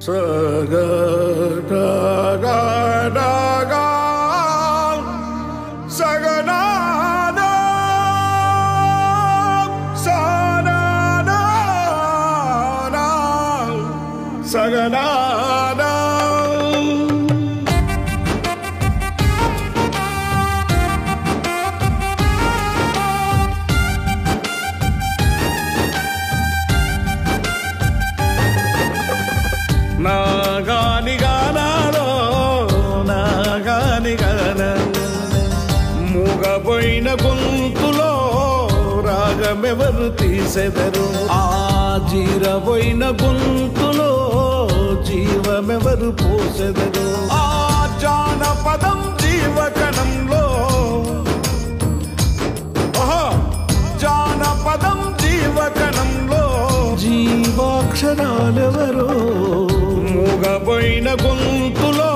Saga da ga da ga saga na da sa na na na saga na da నాగాని గానాలో నాగాని గాన మూగపోయిన గొంతులో రాగమెవరు తీసెదరు ఆ జీరపోయిన గొంతులో జీవమెవరు పోసెదరు ఆ జానపదం జీవకణంలో జానపదం జీవకణంలో జీవాక్షరాలెవరో మూగపోయిన గొంతులో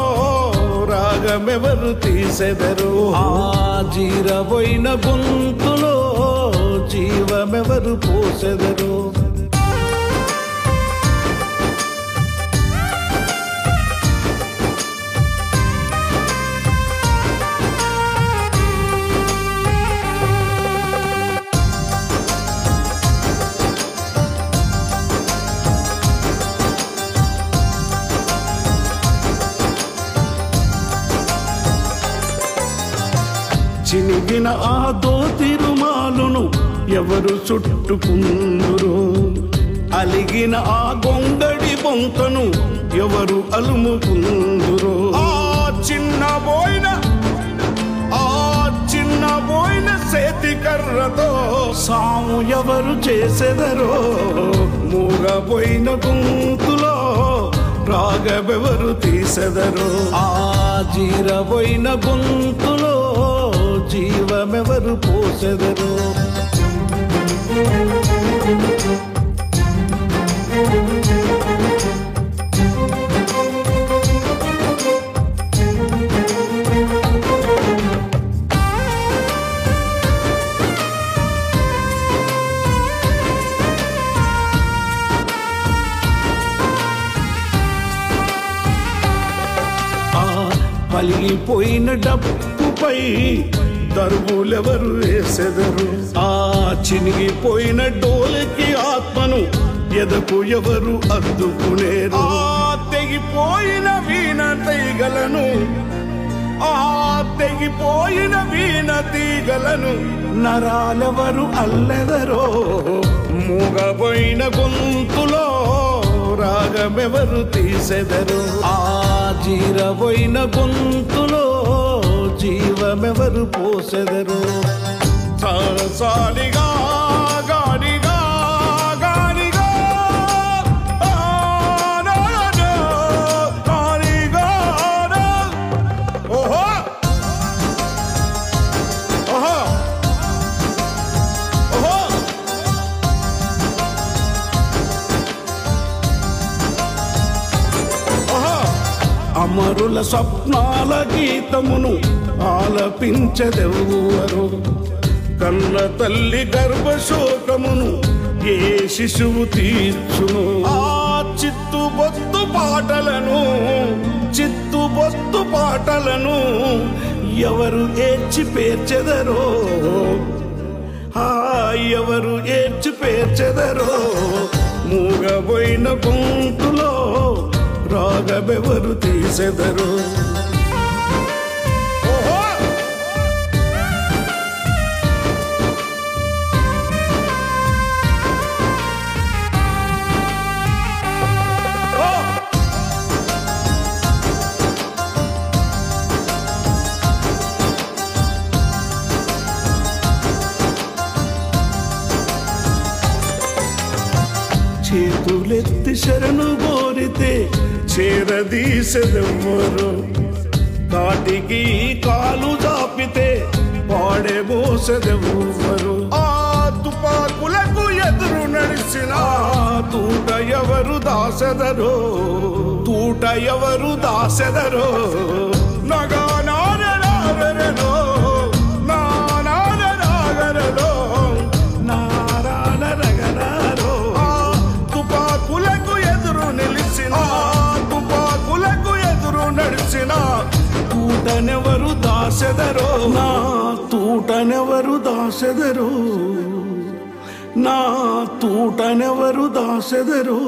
రాగమెవరు తీసెదరు ఆ జీరపోయిన గొంతులో జీవమెవరు పోసెదరు చినిగిన ఆ దోతి రుమాలును ఎవరు చుట్టుకుందురు అలిగిన ఆ గొంగడి బొంతను ఎవరు అలుముకుందురు ఆ చిన్నబోయిన చేతి కర్రతో సాము ఎవరు చేసెదరో మూగపోయిన గొంతులో రాగమెవరు తీసెదరు ఆ జీరపోయిన గొంతులో జీవమెవరు పోసెదరు పలిగిపోయిన డప్పుపై దరువులెవరు వేసెదరు ఆ చినిగిపోయిన డోలకి ఆత్మను ఎదకు ఎవరు అద్దుకునేరు ఆ తెగిపోయిన వీణ తీగలను తెగిపోయిన వీణ తీగలను నరాలెవరు అల్లెదరో మూగపోయిన గొంతులో రాగమెవరు తీసెదరు ఆ జీరపోయిన గొంతులో జీవమెవరు పోసెదరు సాలిగా గాడిగా గాడిగా ఓహో ఓహో ఓహో అమరుల స్వప్నాల గీతమును ఆలపించదెవ్వరు కన్న తల్లి గర్భశోకమును ఏ శిశువు తీర్చును ఆ చిత్తుబొత్తు పాటలను ఎవరు ఏడ్చి పేర్చెదరో ఎవరు ఏడ్చి పేర్చెదరో మూగపోయిన గొంతులో రాగమెవరు తీసెదరు చేతులెత్తి శరణు కోరితే చేరదీసెదెవ్వరు కాటికి కాలు చాపితే పాడెబోసెదెవ్వరు ఆ తుపాకులకు ఎదురు నడిచిన తూట ఎవరు దాసెదరో నగానారలో నానారలో నారారగనారో తుపాకులకు ఎదురు నిలిచిన తూటనెవరు దాసెదరో నా తూటనెవరు దాసెదరో నా తూటనెవరు దాసెదరో